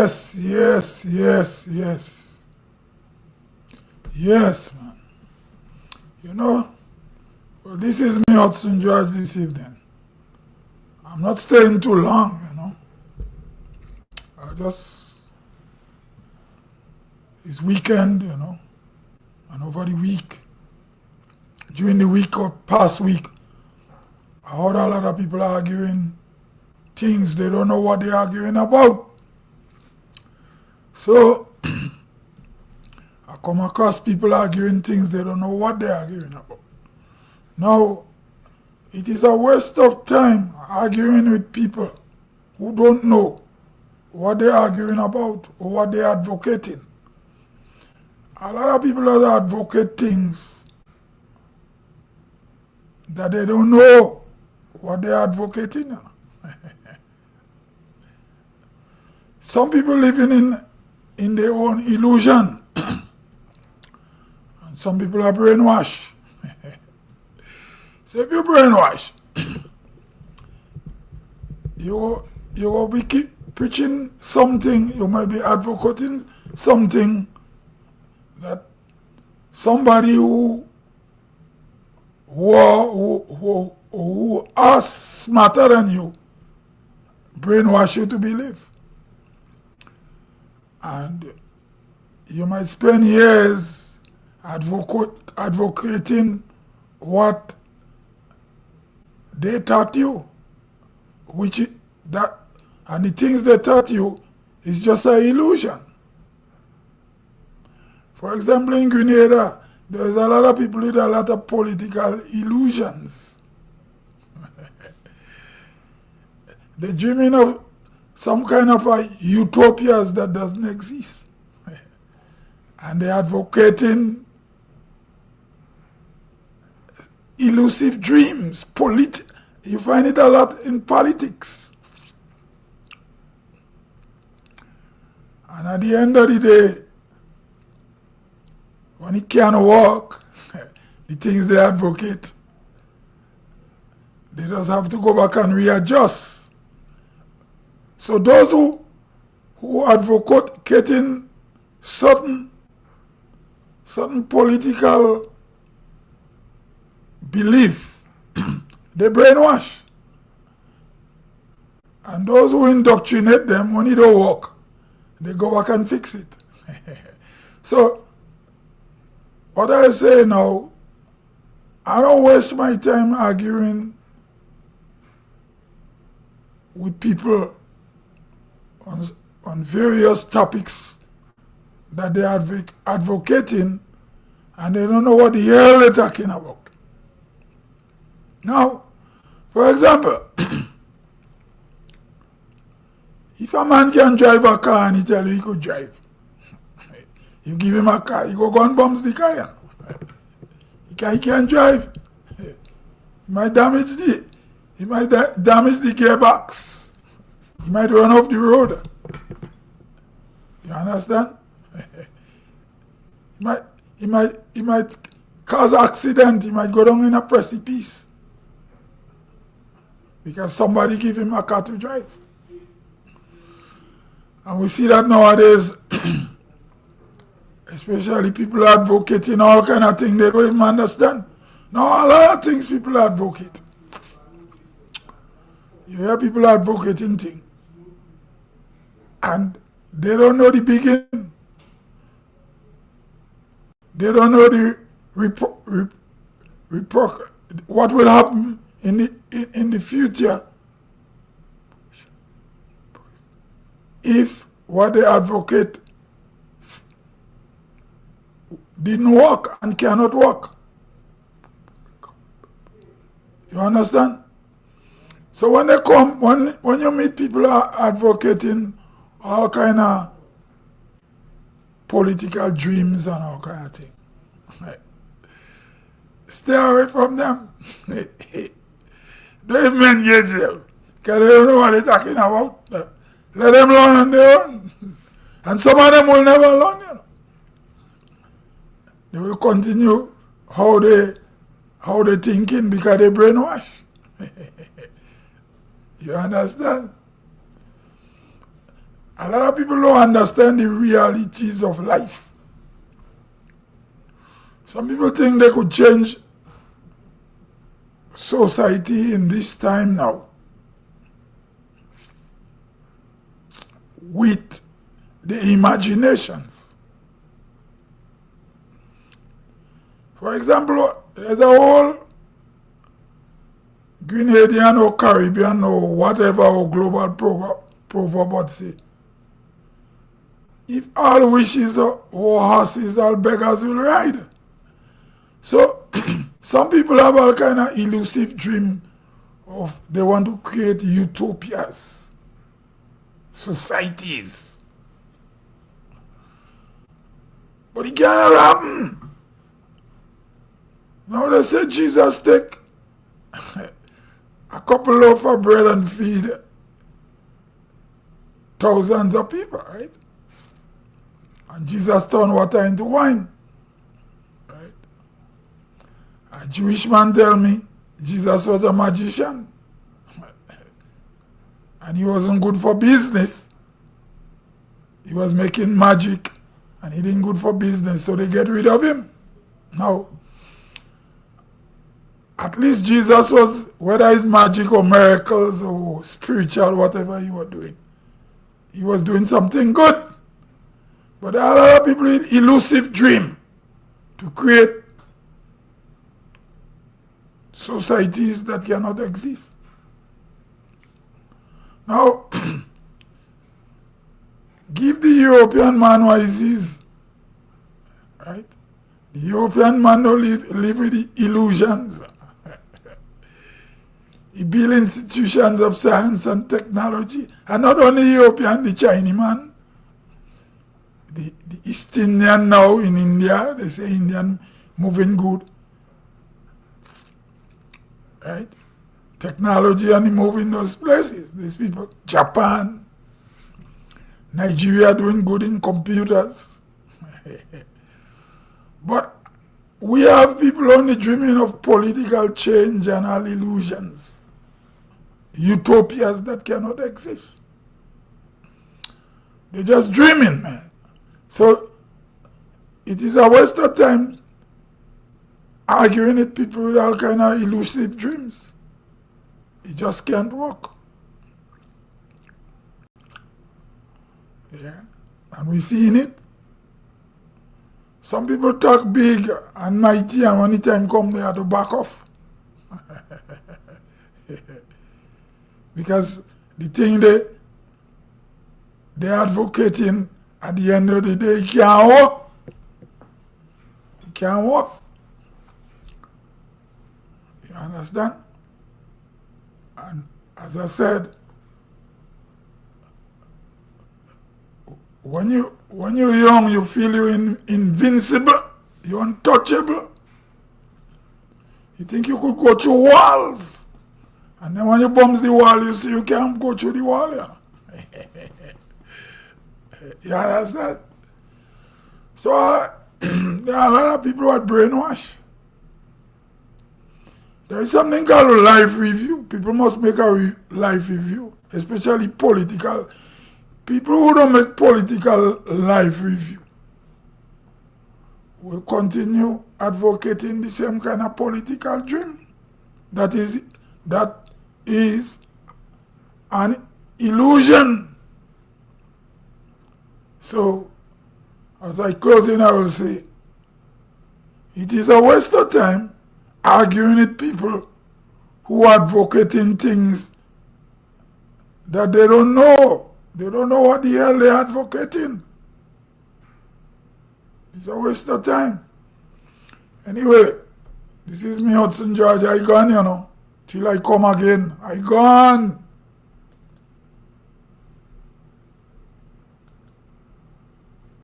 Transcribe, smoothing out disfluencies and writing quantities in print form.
Yes, yes, yes, yes. Yes, man. You know, well, this is me, Hudson George, this evening. I'm not staying too long, you know. It's weekend, you know, and over the week, during the week or past week, I heard a lot of people arguing things they don't know what they're arguing about. So, I come across people arguing things they don't know what they're arguing about. Now, it is a waste of time arguing with people who don't know what they're arguing about or what they're advocating. A lot of people are advocate things that they don't know what they're advocating. Some people living in their own illusion. And some people are brainwashed. So if you're brainwashed, you will be keep preaching something, you might be advocating something that somebody who are smarter than you brainwash you to believe. And you might spend years advocating what they taught you, and the things they taught you is just an illusion. For example, in Grenada, there's a lot of people with a lot of political illusions. They're dreaming of some kind of a utopias that doesn't exist. And they're advocating elusive dreams. You find it a lot in politics. And at the end of the day, when it can't work, the things they advocate, they just have to go back and readjust. So those who advocating certain political belief, they brainwash. And those who indoctrinate them, when it don't work, they go back and fix it. So, what I say now, I don't waste my time arguing with people on various topics that they are advocating, and they don't know what the hell they're talking about. Now, for example, if a man can drive a car and he tell you he could drive, you give him a car, he go and bumps the car. He can't drive. He might damage the gearbox. He might run off the road. You understand? He might cause accident. He might go down in a precipice because somebody give him a car to drive. And we see that nowadays, especially people advocating all kind of things they don't even understand. Now, a lot of things people advocate. You hear people advocating things, and they don't know the beginning. They don't know the what will happen in the future if what they advocate didn't work and cannot work. You understand? So when they come, when you meet people are advocating all kind of political dreams and all kind of things, right? Stay away from them. Don't even engage them, because they don't know what they're talking about. Let them learn on their own. And some of them will never learn, you know. They will continue how they thinking because they brainwash. You understand? A lot of people don't understand the realities of life. Some people think they could change society in this time now with the imaginations. For example, there's a whole Grenadian or Caribbean or whatever or global proverb would say. If all wishes are horses, all beggars will ride. So some people have all kind of elusive dream of they want to create utopias, societies. But it cannot happen. Now they say Jesus take a couple loaves of bread and feed thousands of people, right? And Jesus turned water into wine. Right? A Jewish man tell me Jesus was a magician. And he wasn't good for business. He was making magic and he didn't good for business, so they get rid of him. Now, at least Jesus was, whether it's magic or miracles or spiritual, whatever he was doing, he was doing something good. But there are a lot of people in elusive dream to create societies that cannot exist. Now, give the European man what he is, right? The European man don't live with the illusions. He build institutions of science and technology, and not only European, the Chinese man. The East Indian now in India, they say Indian moving good. Right? Technology and moving those places. These people, Japan, Nigeria doing good in computers. But we have people only dreaming of political change and all illusions. Utopias that cannot exist. They're just dreaming, man. So, it is a waste of time arguing with people with all kind of elusive dreams. It just can't work. Yeah, and we seeing it. Some people talk big and mighty, and when the time comes, they have to back off. Because the thing they advocating, at the end of the day, it can't work. It can't work. You understand? And as I said, when you're young, you feel you're invincible, you're untouchable. You think you could go through walls. And then when you bump the wall, you see you can't go through the wall. Yeah. You understand? So there are a lot of people who are brainwashed. There is something called a life review. People must make a life review, especially political. People who don't make political life review will continue advocating the same kind of political dream. That is an illusion. So, as I close in, I will say, it is a waste of time arguing with people who are advocating things that they don't know. They don't know what the hell they're advocating. It's a waste of time. Anyway, this is me, Hudson George. I gone, Till I come again. I gone.